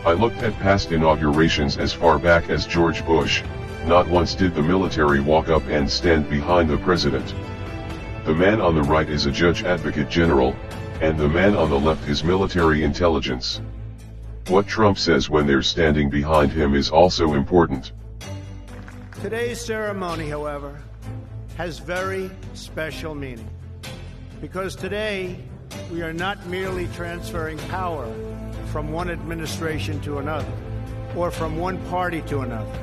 "I looked at past inaugurations as far back as George Bush. Not once did the military walk up and stand behind the president. The man on the right is a judge advocate general, and the man on the left is military intelligence. What Trump says when they're standing behind him is also important." Today's ceremony, however, has very special meaning. Because today, we are not merely transferring power from one administration to another, or from one party to another,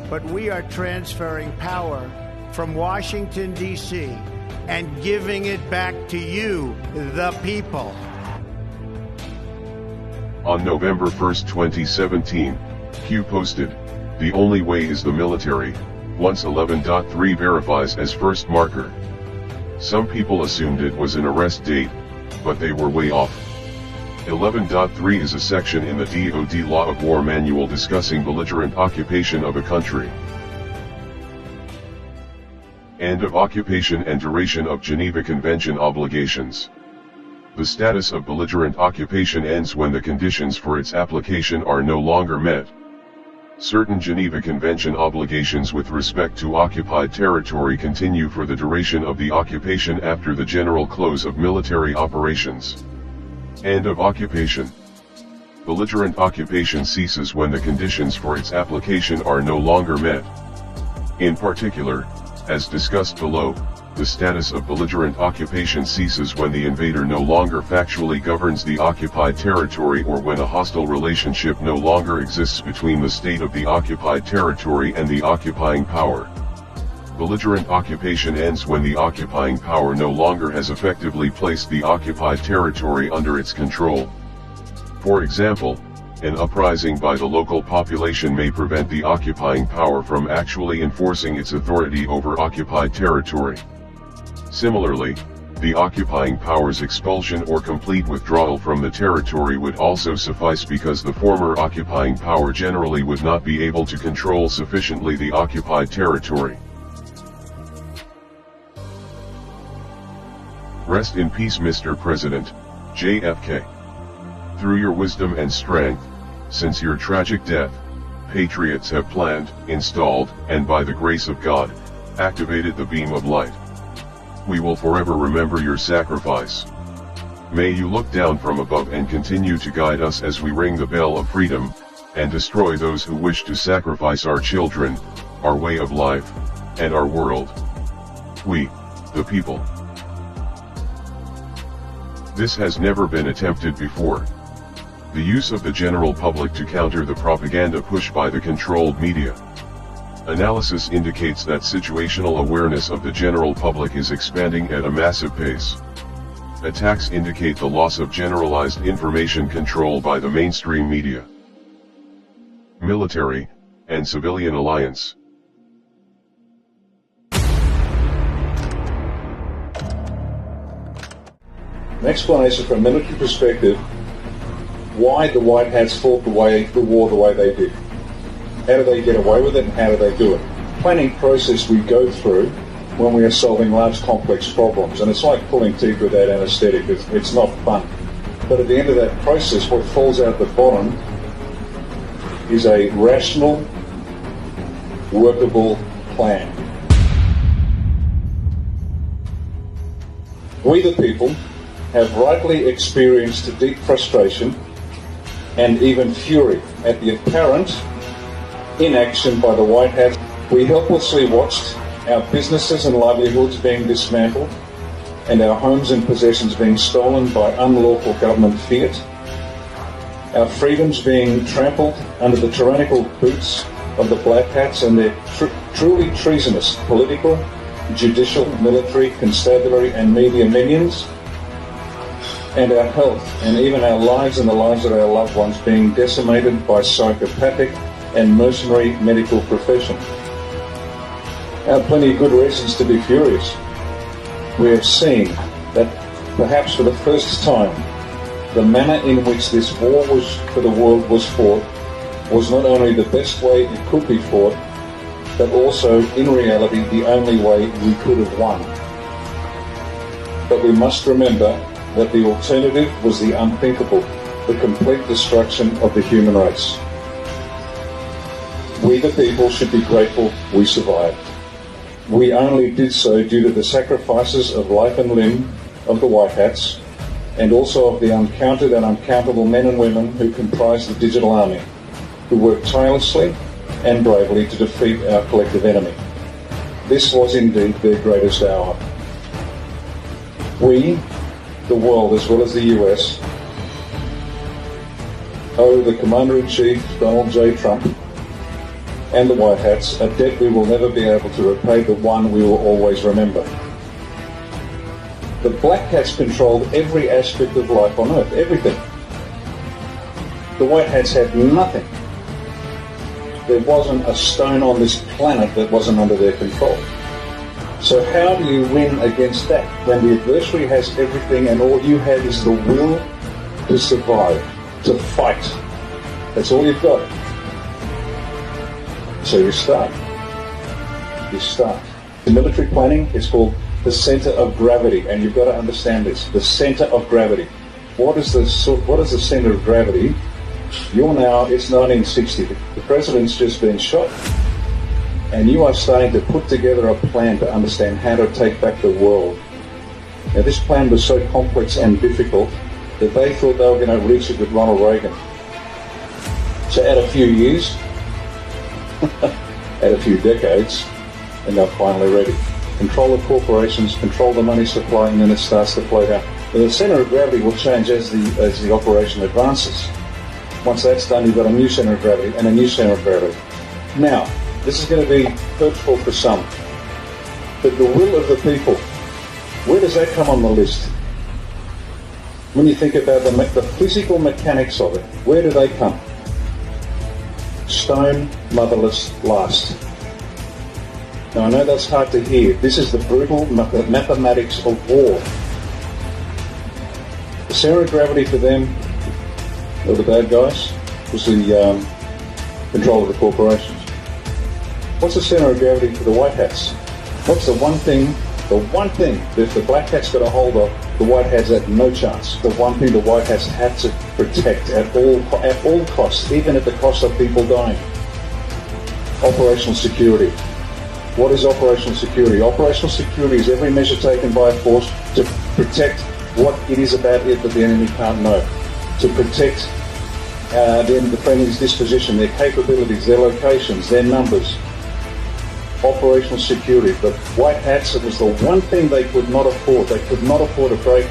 but we are transferring power from Washington, D.C., and giving it back to you, the people. On November 1, 2017, Q posted, "The only way is the military, once 11.3 verifies as first marker." Some people assumed it was an arrest date, but they were way off. 11.3 is a section in the DoD Law of War Manual discussing belligerent occupation of a country. End of occupation and duration of Geneva Convention obligations. The status of belligerent occupation ends when the conditions for its application are no longer met. Certain Geneva Convention obligations with respect to occupied territory continue for the duration of the occupation after the general close of military operations. End of occupation. Belligerent occupation ceases when the conditions for its application are no longer met. In particular, as discussed below, the status of belligerent occupation ceases when the invader no longer factually governs the occupied territory or when a hostile relationship no longer exists between the state of the occupied territory and the occupying power. Belligerent occupation ends when the occupying power no longer has effectively placed the occupied territory under its control. For example, an uprising by the local population may prevent the occupying power from actually enforcing its authority over occupied territory. Similarly, the occupying power's expulsion or complete withdrawal from the territory would also suffice because the former occupying power generally would not be able to control sufficiently the occupied territory. Rest in peace, Mr. President, JFK. Through your wisdom and strength, since your tragic death, patriots have planned, installed, and by the grace of God, activated the beam of light. We will forever remember your sacrifice. May you look down from above and continue to guide us as we ring the bell of freedom, and destroy those who wish to sacrifice our children, our way of life, and our world. We, the people. This has never been attempted before. The use of the general public to counter the propaganda pushed by the controlled media. Analysis indicates that situational awareness of the general public is expanding at a massive pace. Attacks indicate the loss of generalized information control by the mainstream media. Military, and civilian alliance. An explanation from a military perspective why the White Hats fought the war the way they did. How do they get away with it and how do they do it? Planning process we go through when we are solving large complex problems, and it's like pulling teeth without anaesthetic. It's not fun. But at the end of that process, what falls out the bottom is a rational, workable plan. We the people have rightly experienced deep frustration and even fury at the apparent inaction by the White Hats. We helplessly watched our businesses and livelihoods being dismantled and our homes and possessions being stolen by unlawful government fiat, our freedoms being trampled under the tyrannical boots of the Black Hats and their truly treasonous political, judicial, military, constabulary and media minions, and our health and even our lives and the lives of our loved ones being decimated by psychopathic and mercenary medical profession. There are plenty of good reasons to be furious. We have seen that perhaps for the first time, the manner in which this war for the world was fought was not only the best way it could be fought, but also, in reality, the only way we could have won. But we must remember that the alternative was the unthinkable, the complete destruction of the human race. We the people should be grateful we survived. We only did so due to the sacrifices of life and limb of the White Hats, and also of the uncounted and uncountable men and women who comprise the digital army, who worked tirelessly and bravely to defeat our collective enemy. This was indeed their greatest hour. We, the world as well as the US, owe the Commander-in-Chief, Donald J. Trump, and the White Hats a debt we will never be able to repay, but one we will always remember. The Black Hats controlled every aspect of life on Earth, everything. The White Hats had nothing. There wasn't a stone on this planet that wasn't under their control. So how do you win against that when the adversary has everything and all you have is the will to survive, to fight? That's all you've got. So you start. You start. In military planning, it's called the center of gravity, and you've got to understand this. The center of gravity. What is the center of gravity? It's 1960. The president's just been shot, and you are starting to put together a plan to understand how to take back the world. Now, this plan was so complex and difficult that they thought they were going to reach it with Ronald Reagan. So add a few years, add a few decades, and they're finally ready. Control the corporations, control the money supply, and then it starts to flow down. But the center of gravity will change as the operation advances. Once that's done, you've got a new center of gravity and a new center of gravity. Now, this is going to be hurtful for some, but the will of the people, where does that come on the list? When you think about the physical mechanics of it, where do they come? Stone, motherless, last. Now, I know that's hard to hear. This is the brutal mathematics of war. The center of gravity for them, or the bad guys, was the control of the corporations. What's the center of gravity for the White Hats? What's the one thing that if the Black Hats got a hold of, the White Hats had no chance? The one thing the White Hats had to protect at all costs, even at the cost of people dying. Operational security. What is operational security? Operational security is every measure taken by a force to protect what it is about it that the enemy can't know. To protect the friendly's disposition, their capabilities, their locations, their numbers. Operational security. The White Hats, it was the one thing they could not afford. They could not afford a break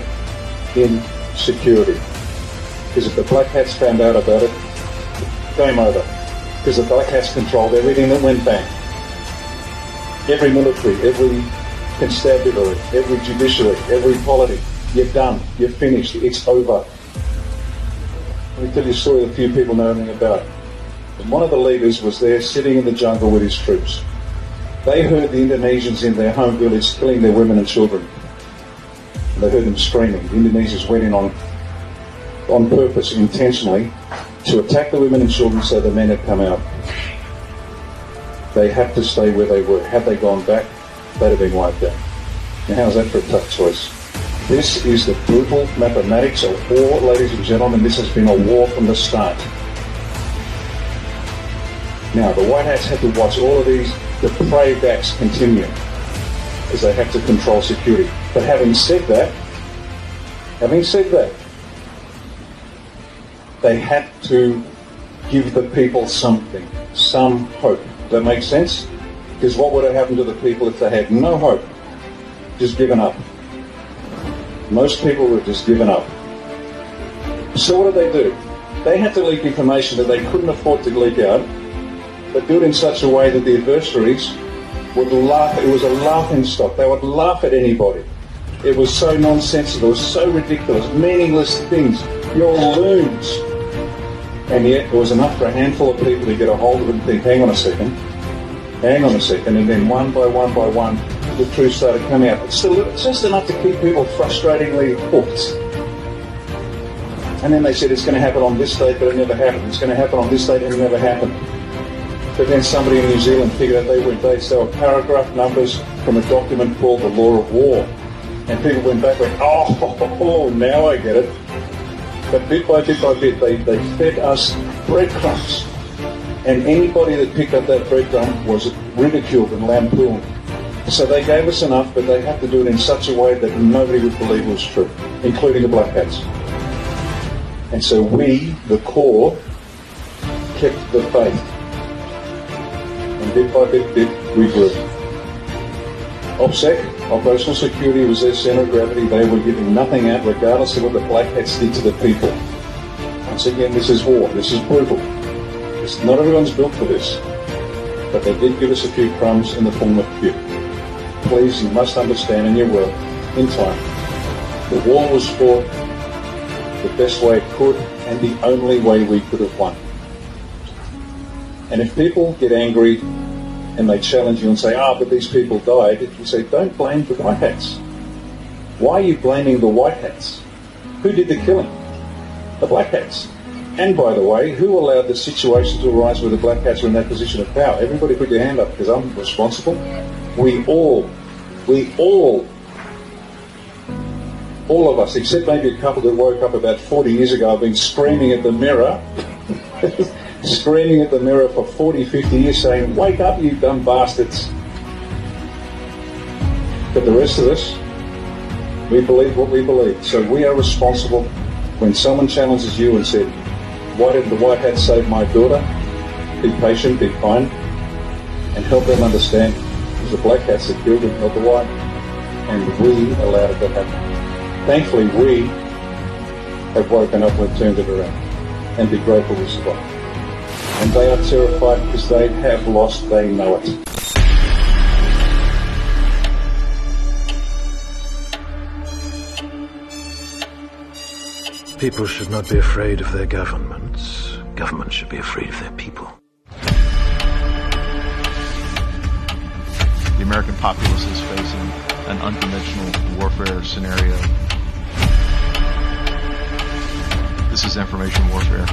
in security. Because if the Black Hats found out about it, game over. Because the Black Hats controlled everything that went bang. Every military, every constabulary, every judiciary, every polity. You're done. You're finished. It's over. Let me tell you a story that few people know anything about. And one of the leaders was there sitting in the jungle with his troops. They heard the Indonesians in their home village killing their women and children. And they heard them screaming. The Indonesians went in on purpose, intentionally, to attack the women and children so the men had come out. They had to stay where they were. Had they gone back, they'd have been wiped out. Now how's that for a tough choice? This is the brutal mathematics of war, ladies and gentlemen. This has been a war from the start. Now, the White Hats had to watch all of these depraved acts continue as they had to control security. But having said that, they had to give the people something, some hope. Does that make sense? Because what would have happened to the people if they had no hope? Just given up. Most people were just given up. So what did they do? They had to leak information that they couldn't afford to leak out, but do it in such a way that the adversaries would laugh. It was a laughing stock. They would laugh at anybody. It was so nonsensical, it was so ridiculous, meaningless things. You're loons. And yet there was enough for a handful of people to get a hold of it and think, hang on a second, and then one by one, the truth started coming out. It's just enough to keep people frustratingly hooked. And then they said it's going to happen on this date, but it never happened. It's going to happen on this date, and it never happened. But then somebody in New Zealand figured out they were paragraph numbers from a document called the Law of War. And people went back and went, oh, now I get it. But bit by bit, they fed us breadcrumbs. And anybody that picked up that breadcrumb was ridiculed and lampooned. So they gave us enough, but they had to do it in such a way that nobody would believe it was true, including the Black Hats. And so we, the core, kept the faith. And bit by bit, we grew. OPSEC, Operational Security, was their centre of gravity. They were giving nothing out, regardless of what the Black Hats did to the people. Once again, this is war. This is brutal. Not everyone's built for this. But they did give us a few crumbs in the form of Q. Please, you must understand, and you will, in time, the war was fought the best way it could and the only way we could have won. And if people get angry and they challenge you and say, but these people died, you say, don't blame the White Hats. Why are you blaming the White Hats? Who did the killing? The Black Hats. And by the way, who allowed the situation to arise where the Black Hats were in that position of power? Everybody put your hand up, because I'm responsible. We all of us, except maybe a couple that woke up about 40 years ago, have been screaming at the mirror, screaming at the mirror for 40, 50 years saying, wake up, you dumb bastards. But the rest of us, we believe what we believe. So we are responsible. When someone challenges you and said, why didn't the White Hats save my daughter? Be patient, be kind, and help them understand it was the Black Hats that killed them, not the White. And we allowed it to happen. Thankfully, we have woken up and turned it around. And be grateful we survived. And they are terrified because they have lost, they know it. People should not be afraid of their governments. Governments should be afraid of their people. The American populace is facing an unconventional warfare scenario. This is information warfare.